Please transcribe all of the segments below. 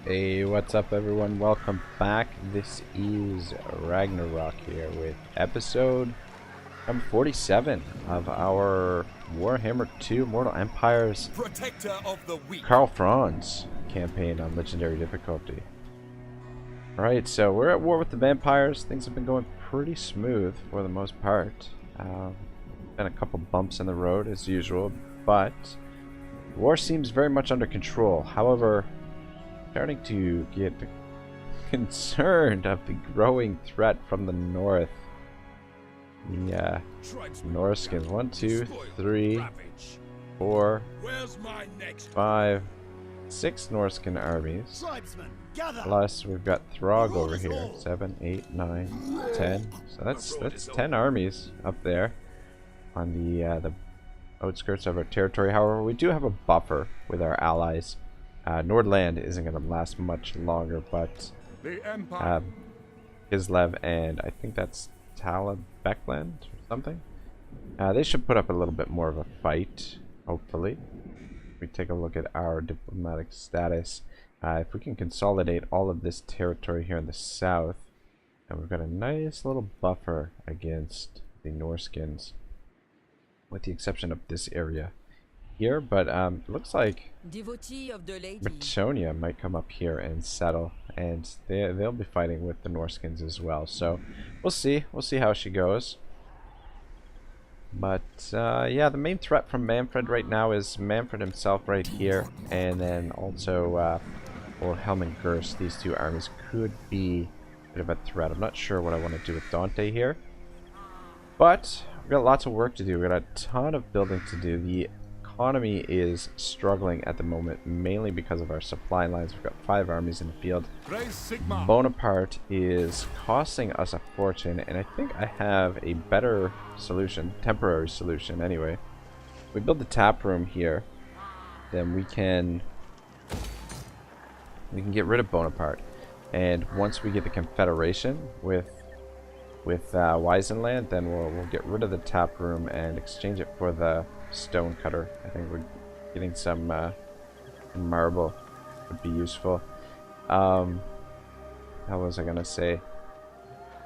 Hey, what's up everyone? Welcome back. This is Ragnarok here with episode number 47 of our Warhammer 2 Mortal Empires Protector of the weak. Karl Franz campaign on legendary difficulty. Alright, so we're at war with the vampires. Things have been going pretty smooth for the most part. Been a couple bumps in the road as usual, but the war seems very much under control. However, starting to get concerned of the growing threat from the north. The Norskins. 1, 2, 3, 4, 5, 6 Norskin armies. Plus we've got Throg over here. 7, 8, 9, 10. So that's 10 armies up there on the outskirts of our territory. However, we do have a buffer with our allies. Nordland isn't going to last much longer, but Kislev and I think that's Talabekland or something. They should put up a little bit more of a fight, hopefully. If we take a look at our diplomatic status, if we can consolidate all of this territory here in the south, and we've got a nice little buffer against the Norskins, with the exception of this area here, but it looks like Bretonia might come up here and settle, and they'll be fighting with the Norskins as well. So we'll see how she goes. But yeah, the main threat from Manfred right now is Manfred himself right here, and then also Wilhelm and Gerst. These two armies could be a bit of a threat. I'm not sure what I want to do with Dante here, but we've got lots of work to do. We've got a ton of building to do. The economy is struggling at the moment, mainly because of our supply lines. We've got 5 armies in the field. Bonaparte is costing us a fortune, and I think I have a better solution, temporary solution anyway. If we build the tap room here, then we can get rid of Bonaparte, and once we get the Confederation with Weisenland, then we'll get rid of the tap room and exchange it for the stone cutter. I think we're getting some marble would be useful. How was I gonna say?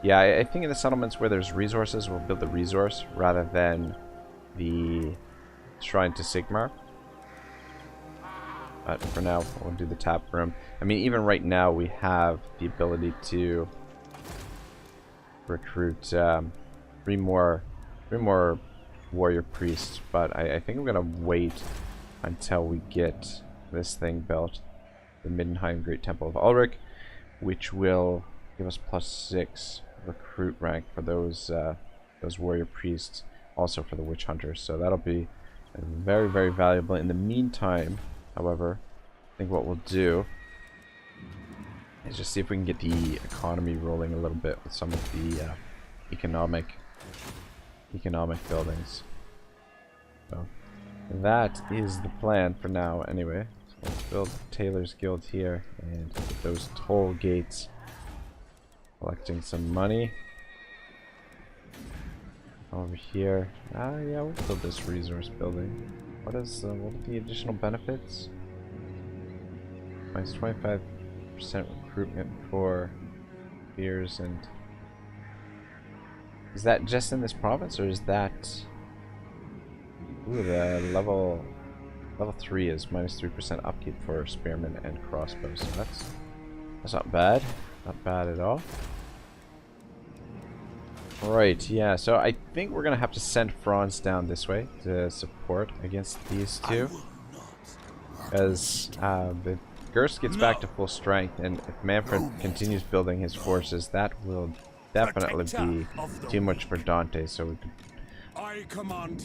Yeah, I think in the settlements where there's resources, we'll build the resource rather than the shrine to Sigmar. But for now, we'll do the tap room. I mean, even right now, we have the ability to recruit 3 more warrior priests, but I think I'm gonna wait until we get this thing built, the Middenheim Great Temple of Ulrich, which will give us +6 recruit rank for those warrior priests, also for the witch hunters. So that'll be very, very valuable. In the meantime, however, I think what we'll do is just see if we can get the economy rolling a little bit with some of the economic buildings. So that is the plan for now anyway. So let's build Taylor's Guild here and get those toll gates, collecting some money over here. Yeah, we'll build this resource building. What are the additional benefits? Minus 25% recruitment for peers, and is that just in this province, or is that... Ooh, the level 3 is minus 3% upkeep for spearmen and crossbows, so that's not bad. Not bad at all. Right, yeah, so I think we're gonna have to send Franz down this way to support against these two, as the Gerst gets back to full strength, and if Manfred continues building his forces, that will definitely be too much for Dante, so we could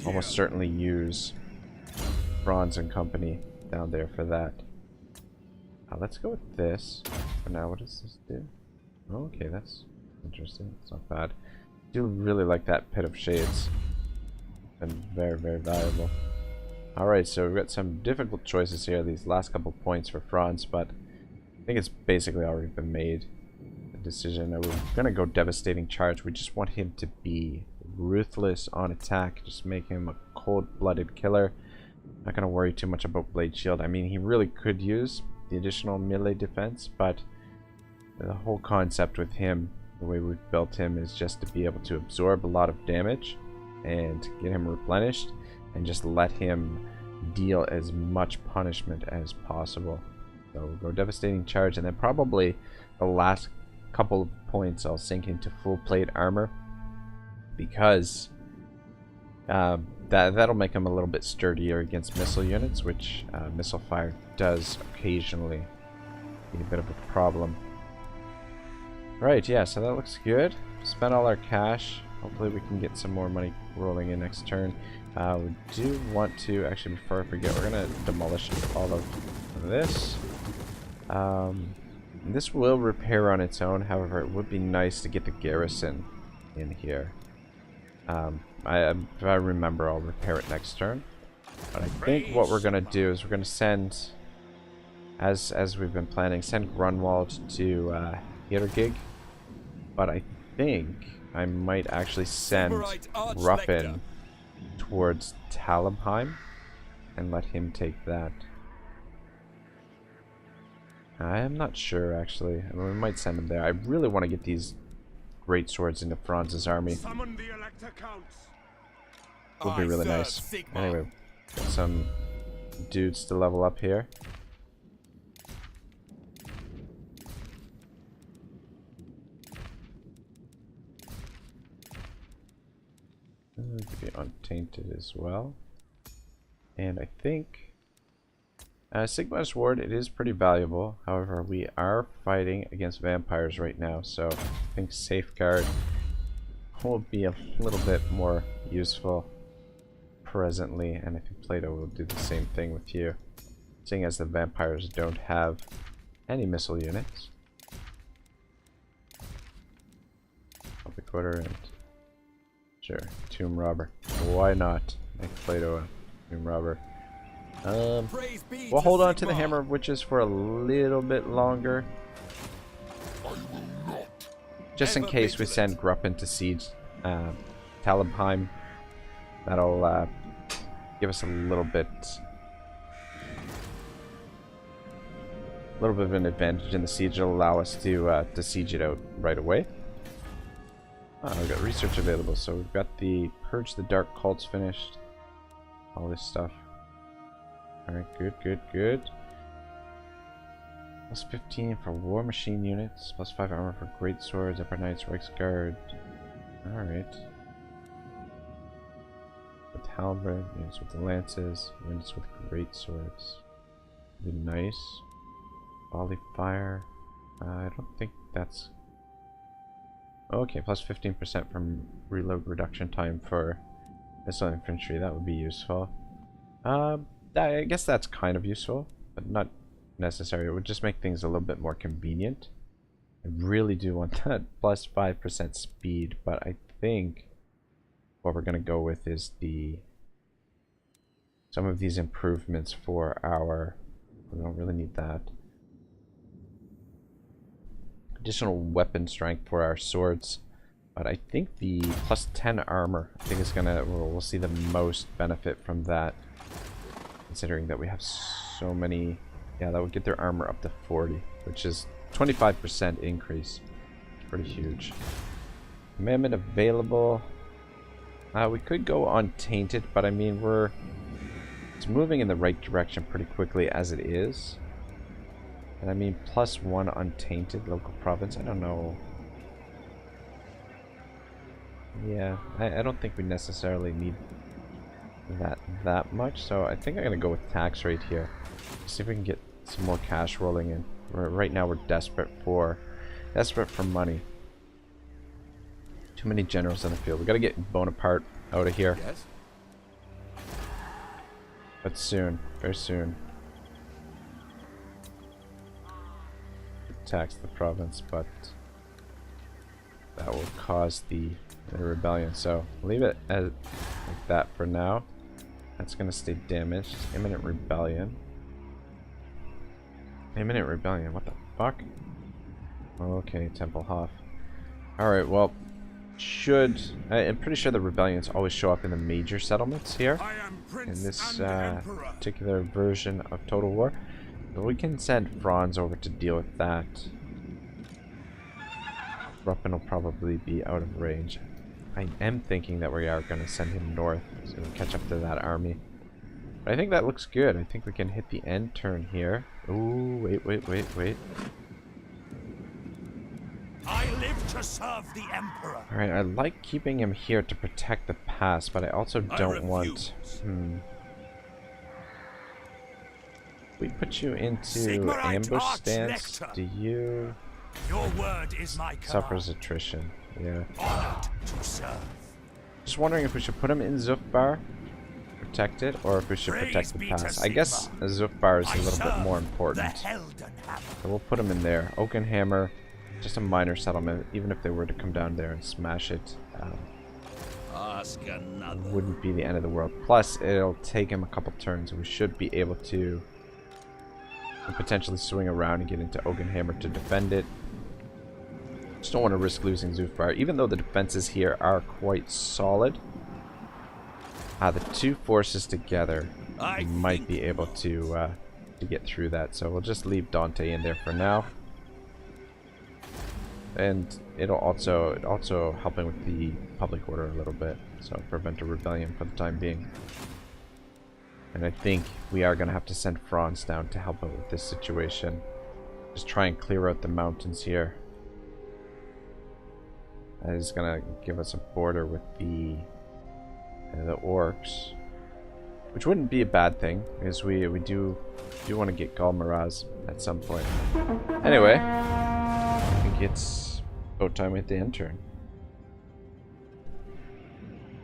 almost certainly use Franz and company down there for that. Let's go with this for now. What does this do? Okay, that's interesting. It's not bad. I do really like that Pit of Shades. It's been very, very valuable. Alright, so we've got some difficult choices here, these last couple points for Franz, but I think it's basically already been made. The decision. We're going to go Devastating Charge. We just want him to be ruthless on attack, just make him a cold-blooded killer. Not going to worry too much about Blade Shield. I mean, he really could use the additional melee defense, but the whole concept with him, the way we've built him, is just to be able to absorb a lot of damage and get him replenished and just let him deal as much punishment as possible. So we'll go Devastating Charge, and then probably the last couple of points I'll sink into full plate armor, because that'll make him a little bit sturdier against missile units, which missile fire does occasionally be a bit of a problem. Right, yeah, so that looks good. Spent all our cash. Hopefully we can get some more money rolling in next turn. We do want to, actually before I forget, we're going to demolish all of this. This will repair on its own, however it would be nice to get the garrison in here. If I remember, I'll repair it next turn. But I think what we're going to do is we're going to send, as we've been planning, send Grunwald to Hittergig. But I think I might actually send Ruffin towards Talabheim and let him take that. I am not sure, actually. I mean, we might send him there. I really want to get these great swords into Franz's army. Would be really nice. Anyway, got some dudes to level up here. Could be untainted as well. And I think Sigmar's Ward, it is pretty valuable. However, we are fighting against vampires right now, so I think Safeguard will be a little bit more useful presently, and I think Plato will do the same thing with you, seeing as the vampires don't have any missile units. Public Order and sure, Tomb Robber. Why not make Plato a Tomb Robber? We'll hold on to the Hammer of Witches for a little bit longer, just in case we send Gruppen to siege Talabheim. That'll give us a little bit of an advantage in the siege. It'll allow us to siege it out right away. We've got research available, so we've got the Purge the Dark Cults finished. All this stuff. Alright, good. Plus 15 for War Machine units, plus 5 armor for Great Swords, Upper Knights, Reichsguard. Alright. With Halberd, units with the Lances, units with Great Swords. Be nice. Volley Fire. I don't think that's... Okay, plus 15% from reload reduction time for missile infantry. That would be useful. I guess that's kind of useful, but not necessary. It would just make things a little bit more convenient. I really do want that plus 5% speed, but I think what we're going to go with is some of these improvements for our... We don't really need that. Additional weapon strength for our swords, but I think the plus 10 armor, I think is gonna, we'll see the most benefit from that, considering that we have so many. Yeah, that would get their armor up to 40, which is 25% increase. Pretty huge. Commandment available. We could go untainted, but I mean it's moving in the right direction pretty quickly as it is. And I mean, plus 1 untainted local province. I don't know. Yeah, I don't think we necessarily need that much. So I think I'm gonna go with tax rate here. See if we can get some more cash rolling in. Right now we're desperate for money. Too many generals in the field. We gotta get Bonaparte out of here. Yes. But soon, very soon. Tax the province, but that will cause the rebellion. So leave it as like that for now. That's gonna stay damaged. Imminent rebellion. Imminent rebellion. What the fuck? Okay, Tempelhof. All right. Well, I'm pretty sure the rebellions always show up in the major settlements here in this particular version of Total War. But we can send Franz over to deal with that. Ruppen will probably be out of range. I am thinking that we are going to send him north so we can catch up to that army. But I think that looks good. I think we can hit the end turn here. Ooh, wait. I live to serve the Emperor. Alright, I like keeping him here to protect the pass, but I also don't want... We put you into ambush stance. Do you... Your word is my command. Suffers attrition. Yeah. Honored to serve. Just wondering if we should put him in Zufbar, protect it, or if we should protect the pass. I guess Zufbar is a little bit more important. So we'll put him in there. Oakenhammer, just a minor settlement. Even if they were to come down there and smash it, wouldn't be the end of the world. Plus, it'll take him a couple turns. We should be able to potentially swing around and get into Oakenhammer to defend it. Just don't want to risk losing Zufbar, even though the defenses here are quite solid. The two forces together might be able to get through that, so we'll just leave Dante in there for now. And it'll also helping with the public order a little bit, so prevent a rebellion for the time being. And I think we are going to have to send Franz down to help out with this situation. Just try and clear out the mountains here. That is going to give us a border with the orcs, which wouldn't be a bad thing, because we do want to get Galmaraz at some point. Anyway, I think it's about time we hit the end turn.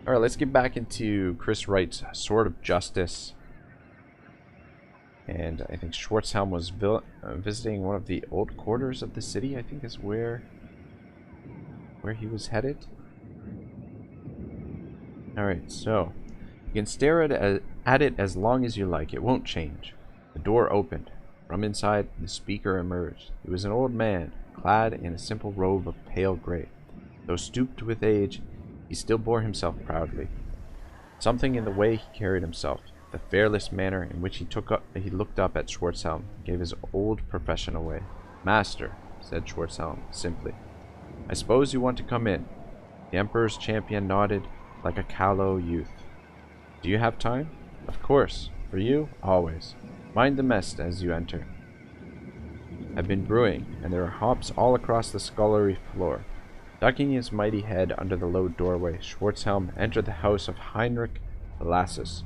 Alright, let's get back into Chris Wright's Sword of Justice. And I think Schwarzhelm was visiting one of the old quarters of the city, I think is where he was headed. Alright, so you can stare at it as long as you like. It won't change. The door opened. From inside, the speaker emerged. He was an old man, clad in a simple robe of pale gray. Though stooped with age, he still bore himself proudly. Something in the way he carried himself, the fearless manner in which he looked up at Schwarzhelm, gave his old profession away. "Master," said Schwarzhelm simply, "I suppose you want to come in." The Emperor's champion nodded like a callow youth. "Do you have time?" "Of course. For you, always. Mind the mess as you enter." "I've been brewing, and there are hops all across the scullery floor." Ducking his mighty head under the low doorway, Schwarzhelm entered the house of Heinrich Lassus,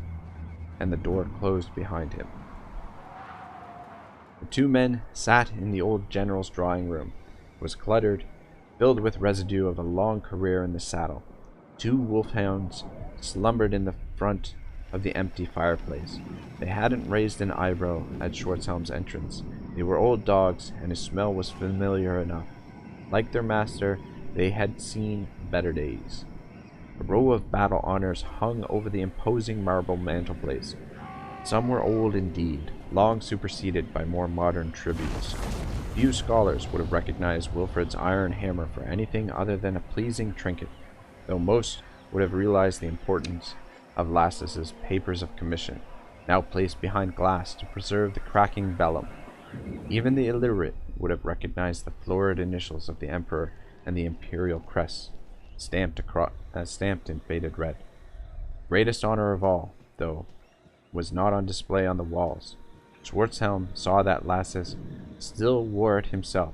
and the door closed behind him. The two men sat in the old general's drawing room. It was cluttered, filled with residue of a long career in the saddle. Two wolfhounds slumbered in the front of the empty fireplace. They hadn't raised an eyebrow at Schwarzhelm's entrance. They were old dogs, and his smell was familiar enough. Like their master, they had seen better days. A row of battle honors hung over the imposing marble mantelpiece. Some were old indeed, long superseded by more modern tributes. Few scholars would have recognized Wilfred's iron hammer for anything other than a pleasing trinket, though most would have realized the importance of Lassus's papers of commission, now placed behind glass to preserve the cracking vellum. Even the illiterate would have recognized the florid initials of the Emperor and the imperial crest, stamped in faded red. Greatest honor of all, though, was not on display on the walls. Schwarzhelm saw that Lassus still wore it himself.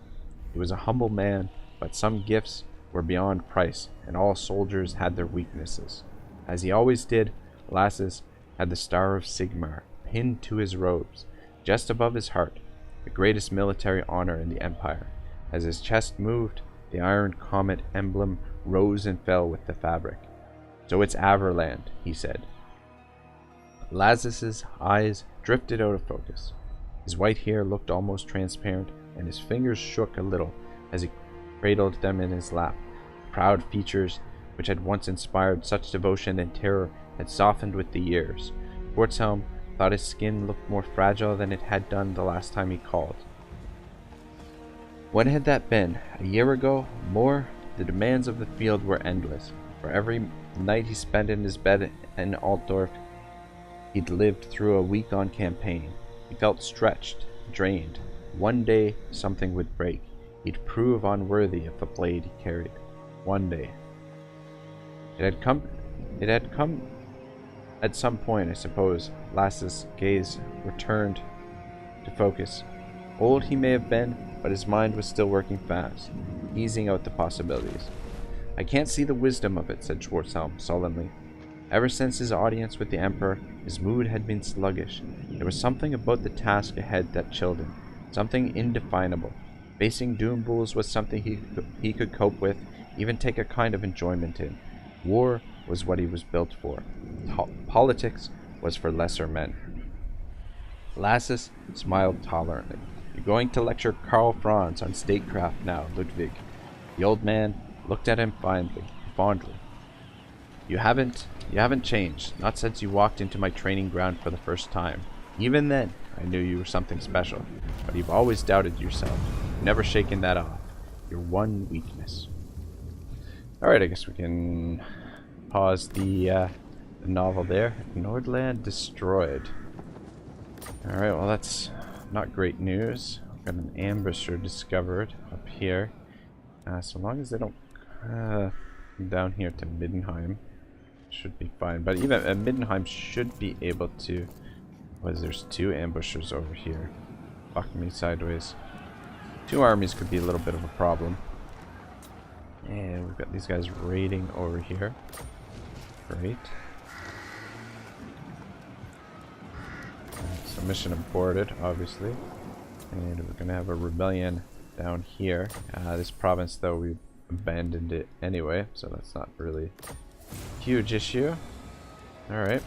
He was a humble man, but some gifts were beyond price, and all soldiers had their weaknesses. As he always did, Lassus had the Star of Sigmar pinned to his robes, just above his heart, the greatest military honor in the Empire. As his chest moved, the iron comet emblem rose and fell with the fabric. "So it's Averland," he said. Lassus's eyes drifted out of focus. His white hair looked almost transparent, and his fingers shook a little as he cradled them in his lap. Proud features, which had once inspired such devotion and terror, had softened with the years. Schwarzhelm thought his skin looked more fragile than it had done the last time he called. When had that been? A year ago? More? The demands of the field were endless. For every night he spent in his bed in Altdorf, he'd lived through a week on campaign. He felt stretched, drained. One day, something would break. He'd prove unworthy of the blade he carried. One day. It had come at some point, I suppose. Lasse's gaze returned to focus. Old he may have been, but his mind was still working fast, easing out the possibilities. I can't see the wisdom of it, said Schwarzhelm sullenly. Ever since his audience with the Emperor, his mood had been sluggish. There was something about the task ahead that chilled him, something indefinable. Facing Doom Bulls was something he could cope with, even take a kind of enjoyment in. War was what he was built for. Politics was for lesser men. Lassus smiled tolerantly. You're going to lecture Karl Franz on statecraft now, Ludwig. The old man looked at him fondly. You haven't changed, not since you walked into my training ground for the first time. Even then, I knew you were something special, but you've always doubted yourself. You've never shaken that off. Your one weakness. Alright, I guess we can pause the novel there. Nordland destroyed. Alright, well that's not great news. Got an ambusher discovered up here. So long as they don't come down here to Middenheim, should be fine. But even Middenheim should be able to... there's two ambushers over here. Fuck me sideways. Two armies could be a little bit of a problem. And we've got these guys raiding over here. Great. So mission aborted, obviously. And we're going to have a rebellion down here. This province, though, we abandoned it anyway, so that's not really a huge issue. Alright.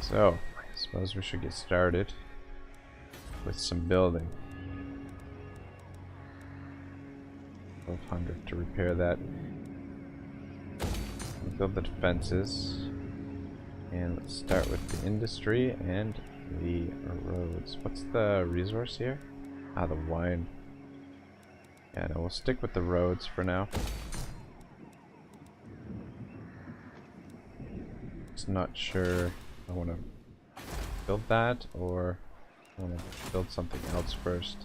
So, I suppose we should get started with some building. 1200 to repair that. Build the defenses. And let's start with the industry and the roads. What's the resource here? Ah, the wine. Yeah, no, we'll stick with the roads for now. Just not sure if I want to build that or I want to build something else first.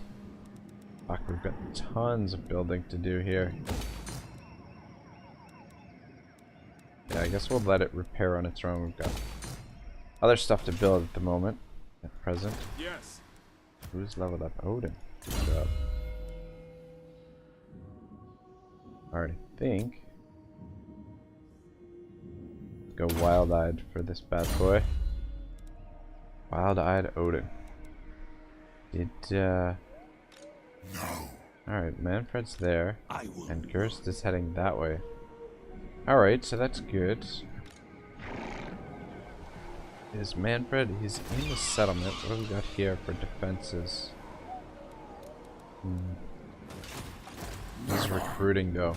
Fuck, we've got tons of building to do here. Yeah, I guess we'll let it repair on its own. We've got other stuff to build at the moment, at present. Yes. Who's leveled up? Odin. Good job. Alright, I think. Let's go wild-eyed for this bad boy. Wild-eyed Odin. No. Alright, Manfred's there. And Gerst is heading that way. Alright, so that's good. Is Manfred? He's in the settlement. What do we got here for defenses? He's recruiting though.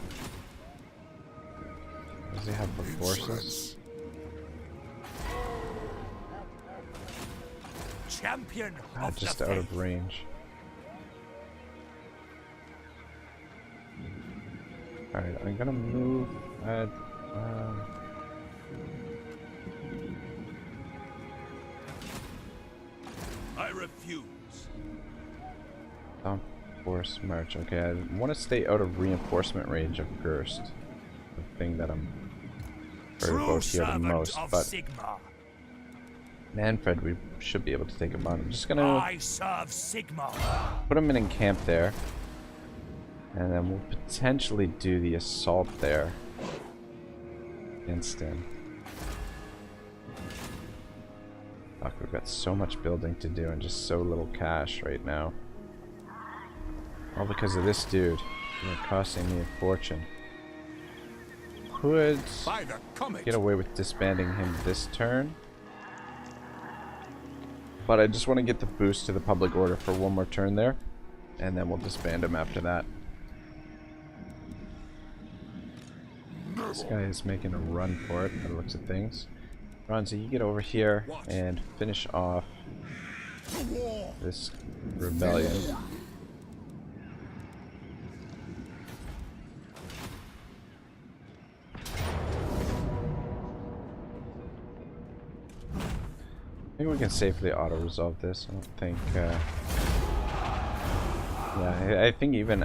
What does he have for forces? Champion of Just the out of faith. range. Alright, I'm gonna move at I refuse. force march. Okay, I want to stay out of reinforcement range of Gerst. The thing that I'm worried about here the most. But Sigma. Manfred, we should be able to take him on. I'm just gonna I serve Sigma. put him in camp there. And then we'll potentially do the assault there. Against him. Fuck, we've got so much building to do and just so little cash right now. All because of this dude. They're costing me a fortune. Could get away with disbanding him this turn. But I just want to get the boost to the public order for one more turn there. And then we'll disband him after that. This guy is making a run for it by the looks of things. Ronzi, you get over here and finish off this rebellion. think we can safely auto-resolve this. I don't think... yeah, I think even...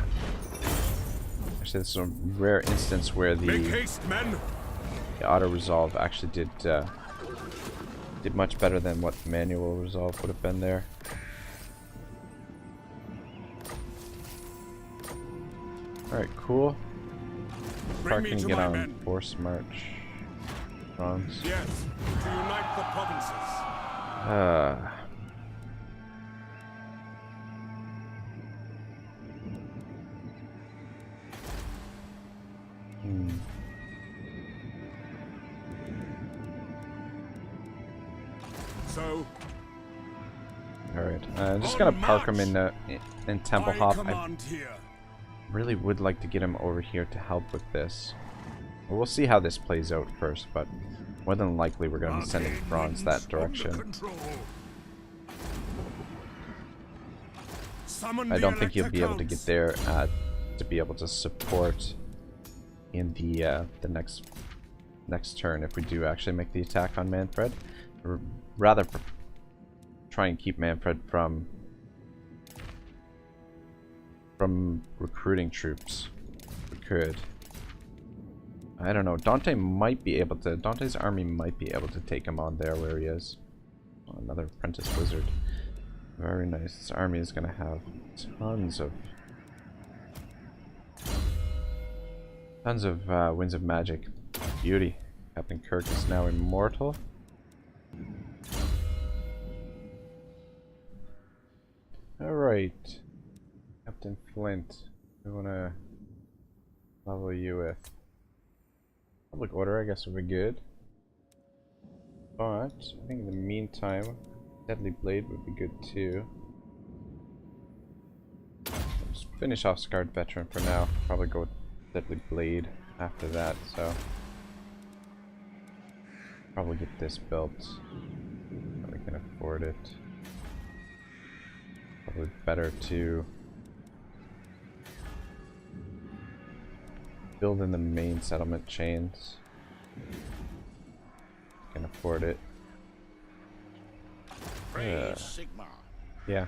Actually, this is a rare instance where the auto-resolve actually did much better than what the manual resolve would have been there. Alright, cool. Parking get on men. Force march. Franz. Yes, to unite the provinces. So. Alright, I'm just gonna park him in Temple Hop. I really would like to get him over here to help with this. We'll see how this plays out first, but more than likely we're gonna be sending Franz that direction. I don't think he'll be able to get there to be able to support in the next turn if we do actually make the attack on Manfred. Or rather, try and keep Manfred from recruiting troops. We could. I don't know. Dante's army might be able to take him on there where he is. Oh, another apprentice wizard. Very nice. This army is going to have tons of winds of magic. Beauty. Captain Kirk is now immortal. Alright. Captain Flint. We want to level you with public order, I guess, would be good. But I think in the meantime, Deadly Blade would be good too. Just finish off Scarred Veteran for now. Probably go with Deadly Blade after that, so probably get this built. We can afford it. Probably better to build in the main settlement chains. Can afford it. Yeah.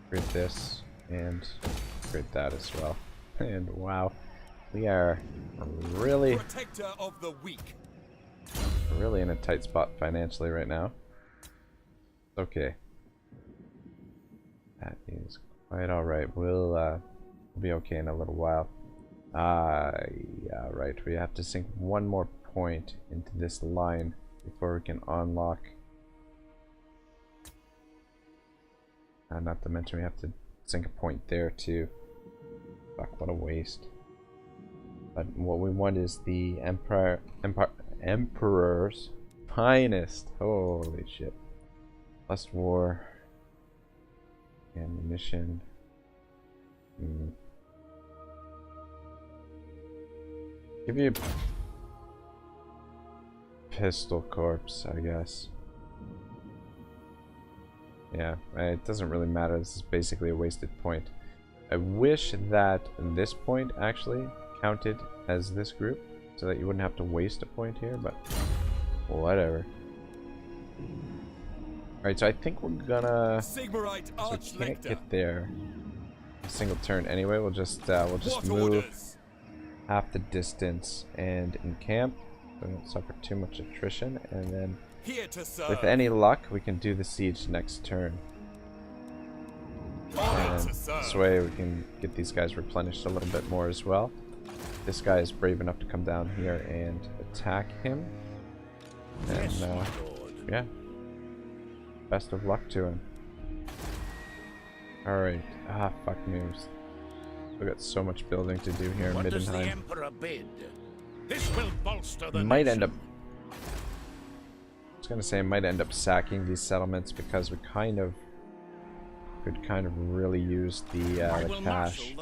Create this and create that as well. And wow, we are really protector of the weak. Really in a tight spot financially right now. Okay. That is quite alright. We'll be okay in a little while. Yeah, right. We have to sink one more point into this line before we can unlock. Not to mention we have to sink a point there too. Fuck, what a waste. But what we want is the Emperor's finest. Holy shit. Plus war. Ammunition. Give you pistol corpse, I guess. Yeah, it doesn't really matter. This is basically a wasted point. I wish that this point actually counted as this group, so that you wouldn't have to waste a point here, but whatever. Alright, so I think we're gonna... So we can't get there a single turn anyway. We'll just move half the distance and encamp, so we don't suffer too much attrition, and then with any luck we can do the siege next turn. And this way we can get these guys replenished a little bit more as well. This guy is brave enough to come down here and attack him. And yeah, best of luck to him. Alright, fuck moves. We've got so much building to do here in Middenheim. Might end up... I was gonna say I might end up sacking these settlements because we could kind of really use the cash.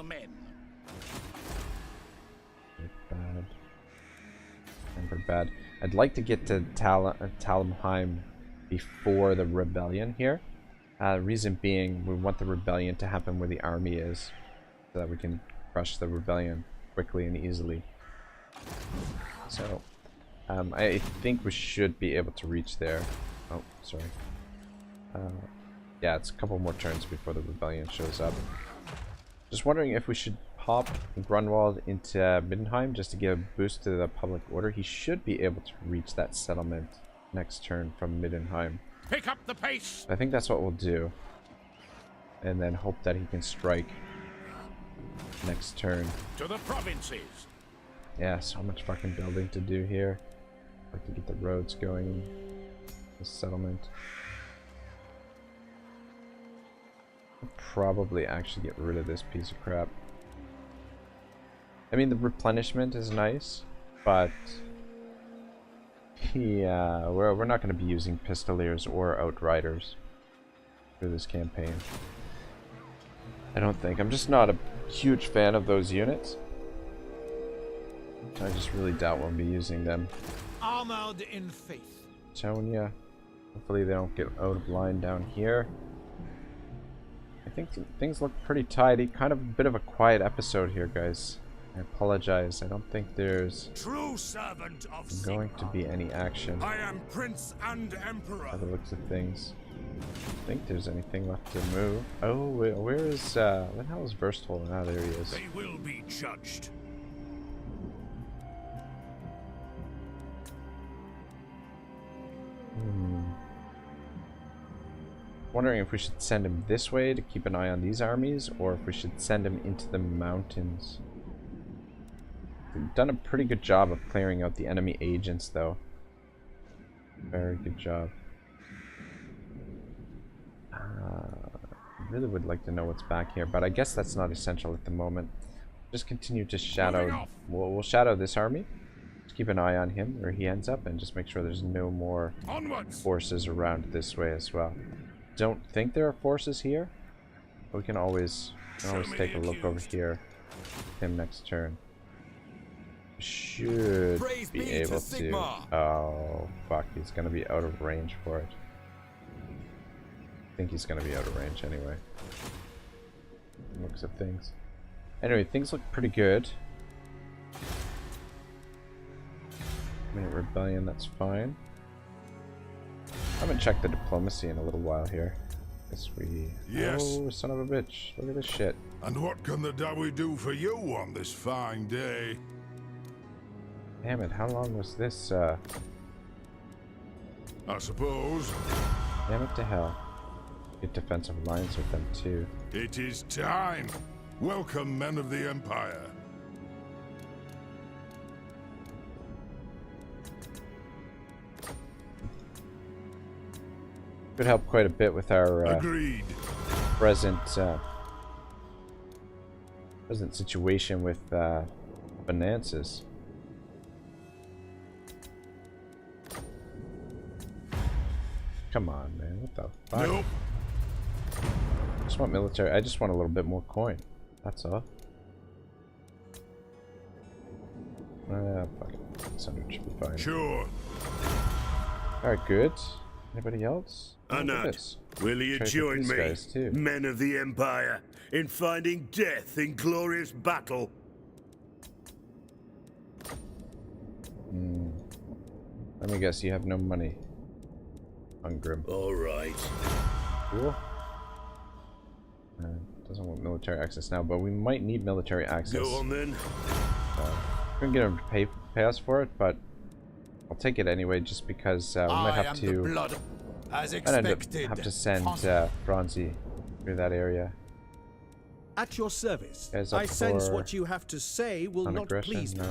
Bad. Never bad. I'd like to get to Talheim before the rebellion here. Reason being, we want the rebellion to happen where the army is, so that we can crush the rebellion quickly and easily. So, I think we should be able to reach there. Oh, sorry. Yeah, it's a couple more turns before the rebellion shows up. Just wondering if we should pop Grunwald into Middenheim just to give a boost to the public order. He should be able to reach that settlement next turn from Middenheim. Pick up the pace. I think that's what we'll do. And then hope that he can strike next turn. To the provinces. Yeah, so much fucking building to do here. I'd like to get the roads going in the settlement. I'll probably actually get rid of this piece of crap. I mean, the replenishment is nice, but yeah, we're not going to be using Pistoliers or Outriders through this campaign. I don't think. I'm just not a huge fan of those units. I just really doubt we'll be using them. Armored in faith. Tonya. Hopefully they don't get out of line down here. I think things look pretty tidy. Kind of a bit of a quiet episode here, guys. I apologize. I don't think there's True servant of going to be any action I am Prince and Emperor. by the looks of things. I don't think there's anything left to move. Oh, where is where the hell is Verstol? Ah, there he is. They will be judged. Wondering if we should send him this way to keep an eye on these armies, or if we should send him into the mountains. We've done a pretty good job of clearing out the enemy agents, though. Very good job. I really would like to know what's back here, but I guess that's not essential at the moment. Just continue to shadow. We'll shadow this army. Just keep an eye on him, where he ends up, and just make sure there's no more forces around this way as well. Don't think there are forces here. But we can always take a look over here. Him next turn. Should be able to. Oh fuck! He's gonna be out of range for it. I think he's gonna be out of range anyway. Looks of things. Anyway, things look pretty good. Minute rebellion, that's fine. I haven't checked the diplomacy in a little while here. Guess we... Yes. Oh, son of a bitch. Look at this shit. And what can the Dawi do for you on this fine day? Damn it, how long was this, I suppose. Damn it to hell. Get defensive lines with them, too. It is time. Welcome, men of the Empire. Could help quite a bit with our Agreed. present situation with finances. Come on, man. What the fuck? Nope. I just want military. I just want a little bit more coin. That's all. Fuck it. 600 should be fine. Sure. Alright, good. Anybody else? Anad, will you Trade with join these me, guys, too. men of the Empire, in finding death in glorious battle? Let me guess, you have no money. Ungrim. All right. Cool. Doesn't want military access now, but we might need military access. Go on then. We can get him to pay us for it, but I'll take it anyway, just because we might have to. Blood, as Might end up have to send Franzi through that area. At your service. Guys up I sense for what you have to say will not non-aggression? please me. No.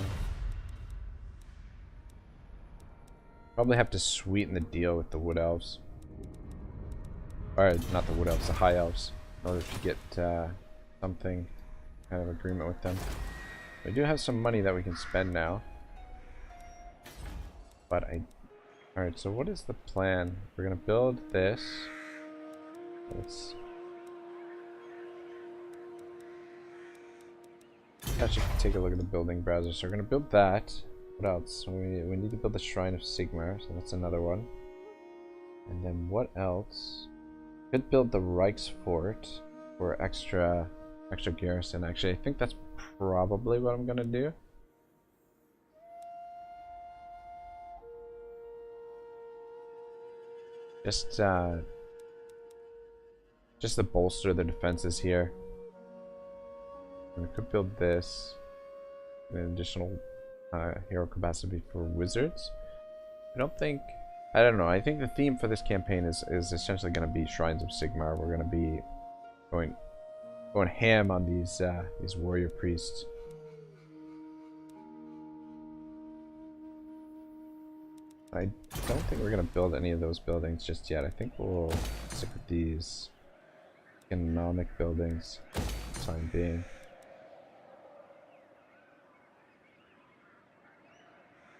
Probably have to sweeten the deal with the Wood Elves. Or, not the Wood Elves, the High Elves. In order to get something kind of agreement with them. We do have some money that we can spend now. But Alright, so what is the plan? We're gonna build this. Let's actually take a look at the building browser. So we're gonna build that. What else? We need to build the Shrine of Sigmar, so that's another one. And then what else? Could build the Reichsfort for extra garrison. Actually, I think that's probably what I'm gonna do. Just to bolster the defenses here. We could build this. An additional hero capacity for wizards. I don't know. I think the theme for this campaign is essentially going to be Shrines of Sigmar. We're going to be going ham on these warrior priests. I don't think we're going to build any of those buildings just yet. I think we'll stick with these economic buildings for the time being.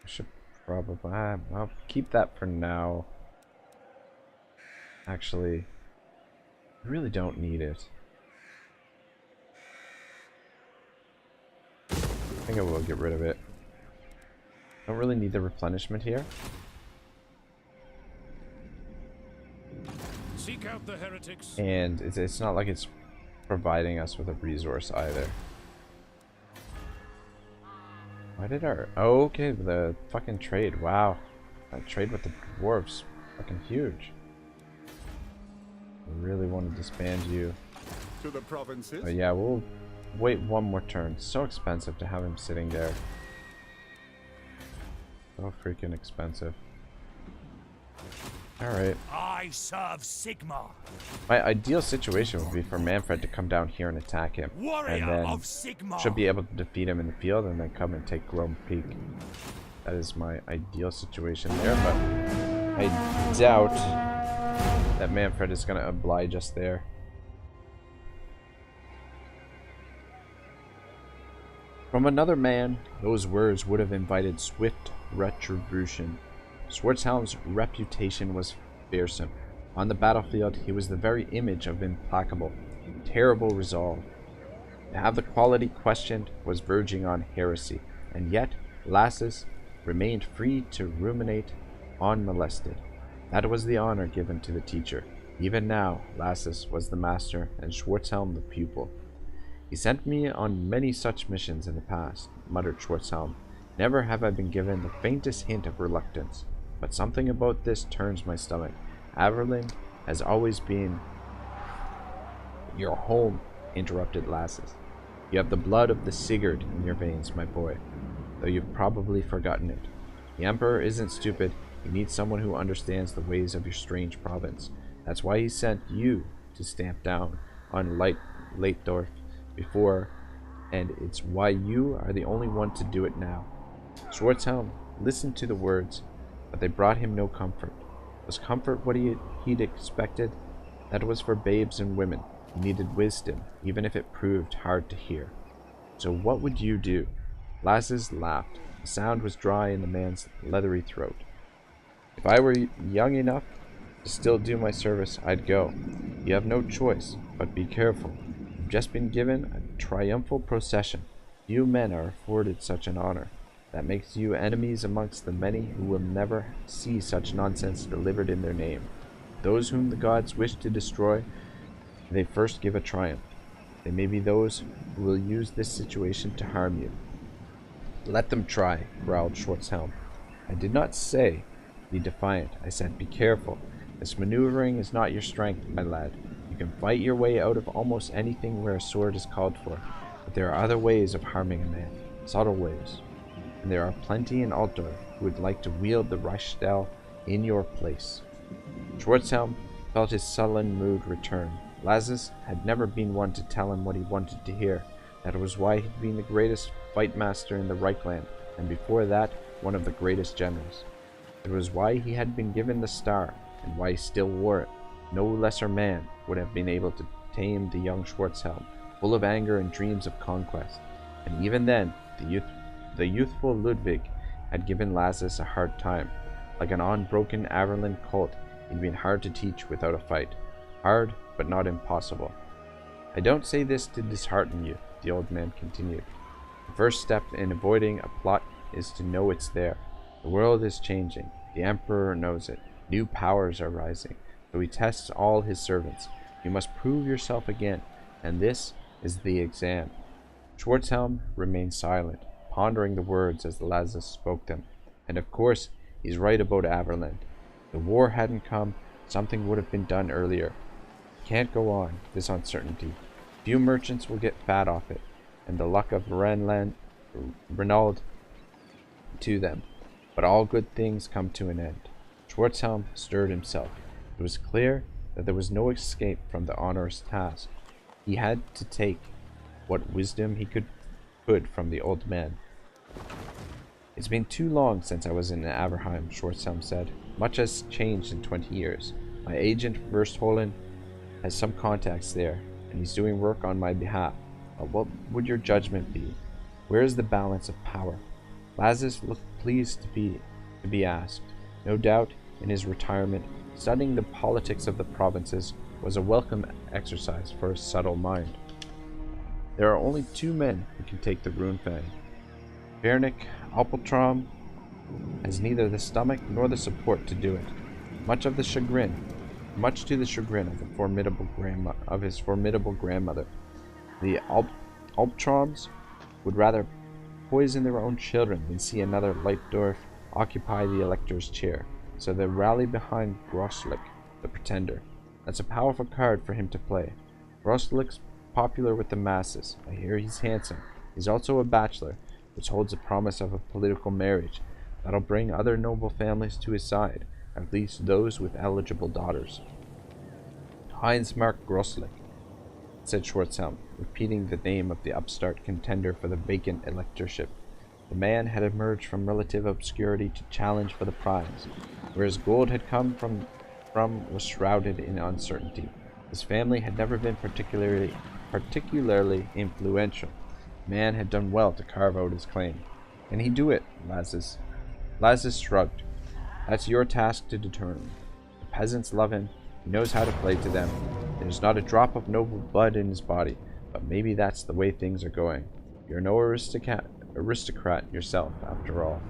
I should probably... I'll keep that for now. Actually, I really don't need it. I think I will get rid of it. Don't really need the replenishment here. Seek out the heretics. And it's not like it's providing us with a resource either. Why did our... Oh, okay, the fucking trade. Wow. That trade with the dwarves. Fucking huge. I really want to disband you. To the provinces. But yeah, we'll wait one more turn. It's so expensive to have him sitting there. So freaking expensive. Alright. I serve Sigmar. My ideal situation would be for Manfred to come down here and attack him. Warrior and then of Sigmar. should be able to defeat him in the field and then come and take Rome Peak. That is my ideal situation there, but I doubt that Manfred is going to oblige us there. From another man, those words would have invited swift retribution. Schwarzhelm's reputation was fearsome. On the battlefield, he was the very image of implacable, terrible resolve. To have the quality questioned was verging on heresy, and yet Lassus remained free to ruminate unmolested. That was the honor given to the teacher. Even now, Lassus was the master and Schwarzhelm the pupil. He sent me on many such missions in the past, muttered Schwarzhelm. Never have I been given the faintest hint of reluctance. But something about this turns my stomach. Averlin has always been your home, interrupted Lassus. You have the blood of the Sigurd in your veins, my boy, though you've probably forgotten it. The Emperor isn't stupid. He needs someone who understands the ways of your strange province. That's why he sent you to stamp down on Leitdorf before, and it's why you are the only one to do it now. Schwarzhelm listened to the words, but they brought him no comfort. Was comfort what he'd expected? That was for babes and women. He needed wisdom, even if it proved hard to hear. So what would you do? Lassus laughed. The sound was dry in the man's leathery throat. If I were young enough to still do my service, I'd go. You have no choice, but be careful. You've just been given a triumphal procession. Few men are afforded such an honor. That makes you enemies amongst the many who will never see such nonsense delivered in their name. Those whom the gods wish to destroy, they first give a triumph. They may be those who will use this situation to harm you. Let them try, growled Schwarzhelm. I did not say be defiant. I said be careful. This maneuvering is not your strength, my lad. You can fight your way out of almost anything where a sword is called for, but there are other ways of harming a man, subtle ways. And there are plenty in Altdorf who would like to wield the Reichsstell in your place. Schwarzhelm felt his sullen mood return. Lassus had never been one to tell him what he wanted to hear. That was why he'd been the greatest fight master in the Reichland, and before that, one of the greatest generals. It was why he had been given the star, and why he still wore it. No lesser man would have been able to tame the young Schwarzhelm, full of anger and dreams of conquest. And even then, the youthful Ludwig had given Lassus a hard time. Like an unbroken Averlin colt, he'd been hard to teach without a fight. Hard, but not impossible. I don't say this to dishearten you, the old man continued. The first step in avoiding a plot is to know it's there. The world is changing. The Emperor knows it. New powers are rising, so he tests all his servants. You must prove yourself again, and this is the exam. Schwarzhelm remained silent, pondering the words as Lassus spoke them. And of course, he's right about Averland. The war hadn't come, Something would have been done earlier. Can't go on, this uncertainty. Few merchants will get fat off it, and the luck of Renaud to them. But all good things come to an end. Schwarzhelm stirred himself. It was clear that there was no escape from the onerous task. He had to take what wisdom he could from the old man. It's been too long since I was in Averheim, Schwarzhelm said. Much has changed in 20 years. My agent, Verstholen, has some contacts there, and he's doing work on my behalf. But what would your judgment be? Where is the balance of power? Lazarus looked pleased to be asked. No doubt, in his retirement, studying the politics of the provinces was a welcome exercise for his subtle mind. There are only 2 men who can take the Runefang. Vernick Appeltraum has neither the stomach nor the support to do it. Much to the chagrin of his formidable grandmother. The Appeltraums would rather poison their own children than see another Leitdorf occupy the elector's chair, so they rally behind Groslick, the pretender. That's a powerful card for him to play. Groslick's popular with the masses. I hear he's handsome. He's also a bachelor, which holds the promise of a political marriage that'll bring other noble families to his side, at least those with eligible daughters. Heinz Mark Groslick, said Schwarzhelm, repeating the name of the upstart contender for the vacant electorship. The man had emerged from relative obscurity to challenge for the prize. Where his gold had come from was shrouded in uncertainty. His family had never been particularly influential. The man had done well to carve out his claim. Can he do it, Lazarus? Lazarus shrugged. That's your task to determine. The peasants love him. He knows how to play to them. There's not a drop of noble blood in his body, but maybe that's the way things are going. You're no aristocrat yourself, after all.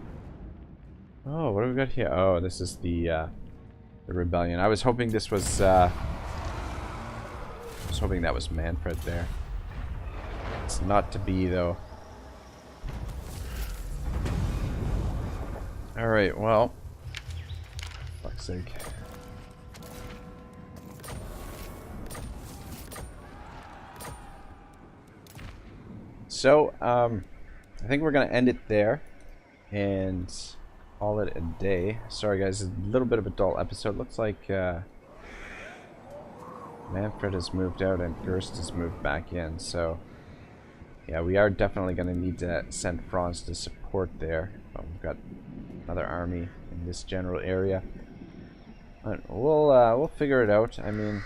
Oh, what do we got here? Oh, this is the rebellion. I was hoping this was hoping that was Manfred there. It's not to be, though. Alright, well. Fuck's sake. So, I think we're going to end it there and call it a day. Sorry guys, a little bit of a dull episode. Looks like Manfred has moved out and Gerst has moved back in, so yeah, we are definitely going to need to send Franz to support there. But we've got another army in this general area. But we'll figure it out. I mean,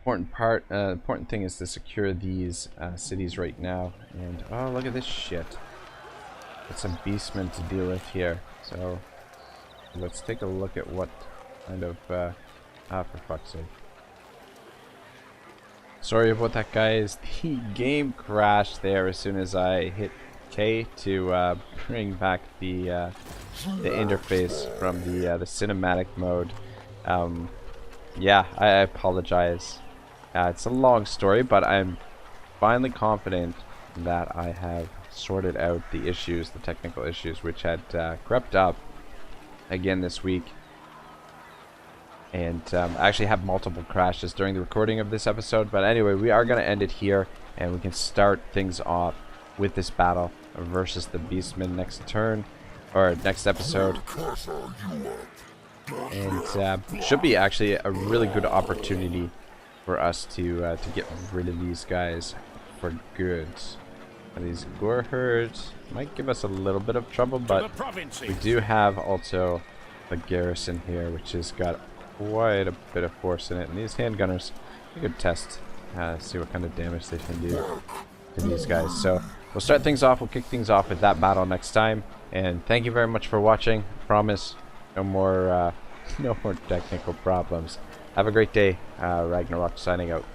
important thing is to secure these cities right now. And oh, look at this shit. Got some beastmen to deal with here. So let's take a look at what kind of for fuck's sake. Sorry about that, guys. The game crashed there as soon as I hit K to bring back the interface from the cinematic mode. Yeah, I apologize. It's a long story, but I'm finally confident that I have sorted out the issues, the technical issues, which had crept up again this week. And I actually have multiple crashes during the recording of this episode. But anyway, we are going to end it here, and we can start things off with this battle versus the Beastmen next turn, or next episode. And should be actually a really good opportunity for us to get rid of these guys for good. These Gore herds might give us a little bit of trouble, but we do have also the garrison here, which has got quite a bit of force in it. And these handgunners, we could test, see what kind of damage they can do to these guys. So we'll start things off, we'll kick things off with that battle next time. And thank you very much for watching. I promise no more technical problems. Have a great day. Ragnarok signing out.